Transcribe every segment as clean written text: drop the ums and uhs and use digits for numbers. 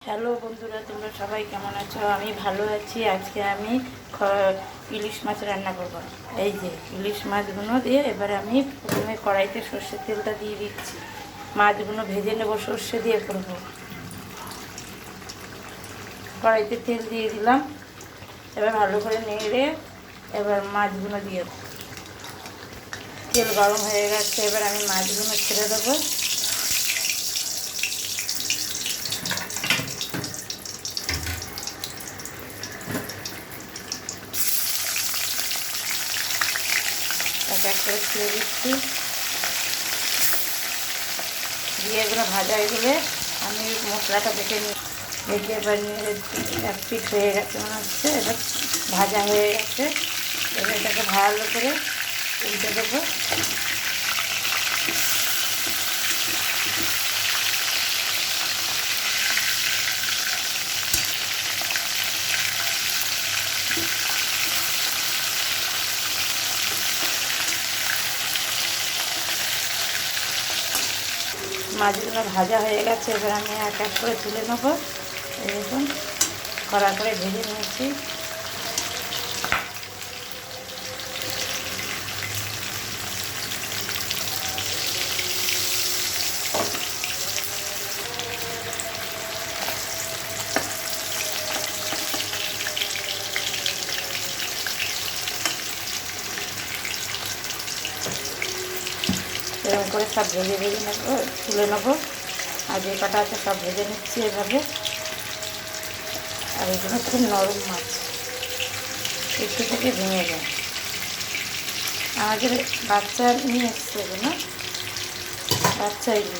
Hello বন্ধুরা, তোমরা সবাই কেমন আছো? আমি ভালো আছি। আজকে আমি ইলিশ মাছ রান্না করব। এই যে ইলিশ মাছগুলো দিয়ে এবার আমি প্রথমে কড়াইতে সর্ষের তেলটা দিয়ে দিচ্ছি। মাছগুলো ভেজে নেব, সর্ষে দিয়ে করব। কড়াইতে তেল দিয়ে দিলাম, এবার ভালো করে নেড়ে এবার মাছগুলো দিয়ে দেবো। তেল গরম হয়ে গেছে, এবার আমি মাছগুলো ছেড়ে দেবো। এক এক করে ছেড়ে দিচ্ছি, দিয়ে এগুলো ভাজা এগুলো আমি মশলাটা বেটে নিই। বেটে এবার এক পিঠ হয়ে গেছে মনে হচ্ছে, এবার ভাজা হয়ে গেছে। এবার এটাকে ভালো করে উল্টে দেবো। মাছগুলো ভাজা হয়ে গেছে, এবার আমি এক এক করে তুলে নেবো। এরকম কড়া করে ভেজে নিয়েছি। এরকম করে সব ভেজে ভেজে নেবো, তুলে নেবো। আর যে কটা আছে সব ভেজে নিচ্ছি এভাবে। আর এগুলো খুব নরম মাছ, একটু থেকে ভেঙে যায়। আমাদের বাচ্চা নিয়ে এসছে এগুলো, বাচ্চা এগুলো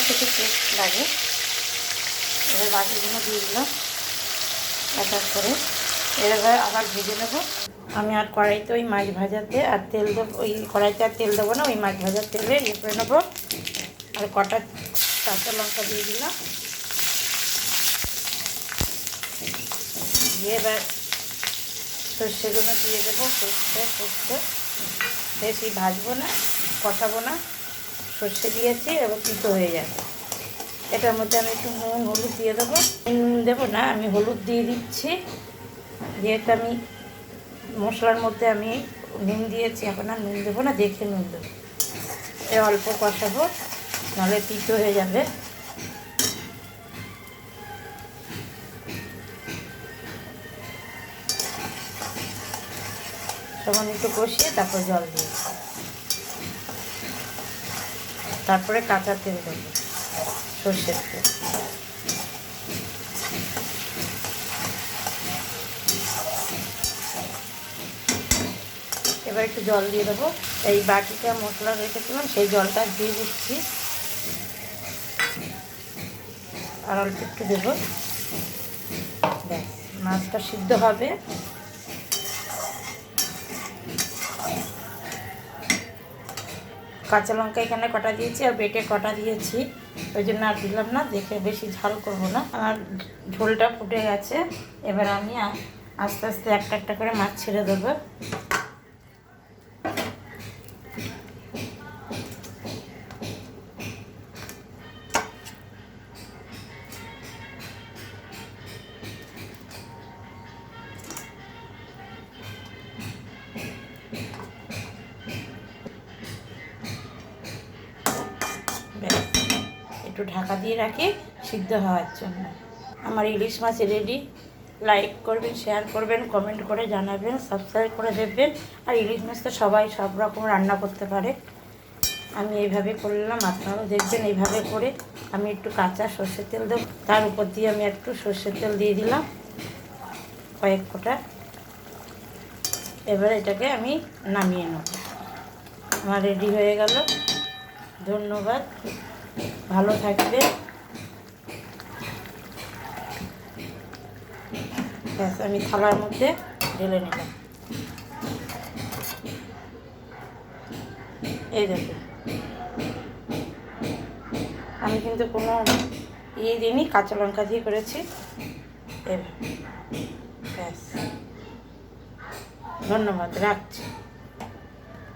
খেতে টেস্ট লাগে। এবার বাকিগুলো দিয়ে দিলাম এক এক করে। এবার আবার ভেজে নেবো। আমি আর কড়াইতে ওই মাছ ভাজাতে আর তেল দেবো, ওই কড়াইতে আর তেল দেবো না, ওই মাছ ভাজার তেলে ইয়ে করে নেবো। আর কটা কাঁচা লঙ্কা দিয়ে দিলাম, দিয়ে এবার সর্ষেগুলো দিয়ে দেবো। সর্ষে বেশি ভাজবো না, কষাবো না। সর্ষে দিয়েছি, এবার তিতো হয়ে যাবে। এটার মধ্যে আমি একটু নুন হলুদ দিয়ে দেবো। নুন দেবো না, আমি হলুদ দিয়ে দিচ্ছি। যেহেতু আমি মশলার মধ্যে আমি নুন দিয়েছি, এখন আর নুন দেবো না, দেখে নুন দেবো। অল্প কষাবো, নাহলে তিতো হয়ে যাবে। তখন একটু কষিয়ে তারপর জল দিয়ে, তারপরে কাঁচা তেল দেবো, সর্ষের তেল। এবার একটু জল দিয়ে দেবো। এই বাটিটা মশলা রেখেছিলাম, সেই জলটা দিয়ে দিচ্ছি। আর অল্প একটু দেবো, ব্যাস মাছটা সিদ্ধ হবে। কাঁচা লঙ্কা এখানে কটা দিয়েছি, আর বেটে কটা দিয়েছি, ওই জন্য আর দিলাম না, দেখে বেশি ঝাল করবো না। আর ঝোলটা ফুটে গেছে, এবার আমি আস্তে আস্তে একটা একটা করে মাছ ছেড়ে দেবো। একটু ঢাকা দিয়ে রাখি সিদ্ধ হওয়ার জন্য। আমার ইলিশ মাছ রেডি। লাইক করবেন, শেয়ার করবেন, কমেন্ট করে জানাবেন, সাবস্ক্রাইব করে দেবেন। আর ইলিশ মাছ তো সবাই সব রকম রান্না করতে পারে। আমি এইভাবে করলাম, আপনারাও দেখবেন এইভাবে করে। আমি একটু কাঁচা সর্ষের তেল দেবো, তার উপর দিয়ে আমি একটু সর্ষের তেল দিয়ে দিলাম কয়েক ফোঁটা। এবার এটাকে আমি নামিয়ে নেব। আমার রেডি হয়ে গেল। ধন্যবাদ, ভালো থাকবে। ব্যাস আমি থালার মধ্যে ঢেলে নিলাম। এই দেখুন, আমি কিন্তু কোনো দিইনি, কাঁচা লঙ্কা দিয়ে করেছি। ব্যাস, ধন্যবাদ, রাখছি।